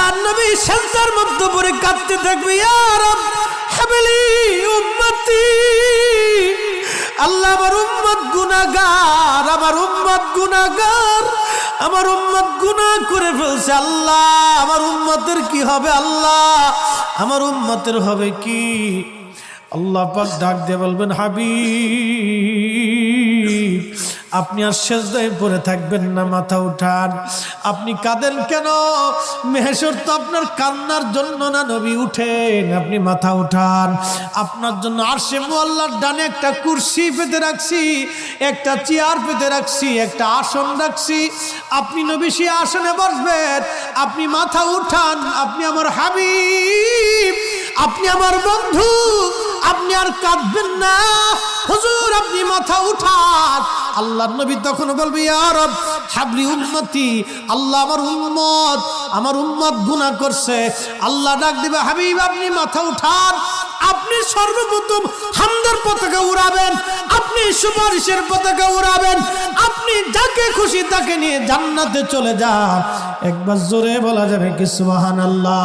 আল্লাহর নবী সেজদার মধ্যে পড়ে কাঁদতে থাকবে, ইয়া রব হাবলি উম্মতি, আল্লাহ আমার উম্মত গুনাহগার, আমার উম্মত গুনাহগার, আমার উম্মত গুনাহ করে ফেলছে। আল্লাহ আমার উম্মতের কি হবে? আল্লাহ আমার উম্মতের হবে কি? আল্লাহ পাক ডাক দিয়ে বলবেন, হাবিব আপনি আর সেজদায় পড়ে থাকবেন না, মাথা উঠান। আপনি কাঁদেন কেন? মেহেশর তো আপনার কান্নার জন্য না নবী, উঠেন, আপনি মাথা উঠান। আপনার জন্য আরশে মুআল্লার ডানে একটা কুরসি পেতে রাখছি, একটা চেয়ার পেতে রাখছি, একটা আসন রাখছি। আপনি নবী সেই আসনে বসবেন। আপনি মাথা উঠান, আপনি আমার হাবিব, আপনি আমার বন্ধু, আপনি আর কাঁদবেন না। হুজুর আপনি মাথা উঠান। আল্লাহর নবী তখন বলবে, ইয়া রব হাবলি উম্মতি, আল্লাহ আমার উম্মত গুনাহ করছে। আল্লাহ ডাক দিবে, হাবিব আপনি মাথা উঠান। আপনি সর্বপ্রথম হামদের পতাকা উড়াবেন, আপনি সুপারিশের পতাকা উড়াবেন, আপনি যাকে খুশি তাকে নিয়ে জান্নাতে চলে যান। একবার জোরে বলা যাবে কি সুবহানাল্লাহ?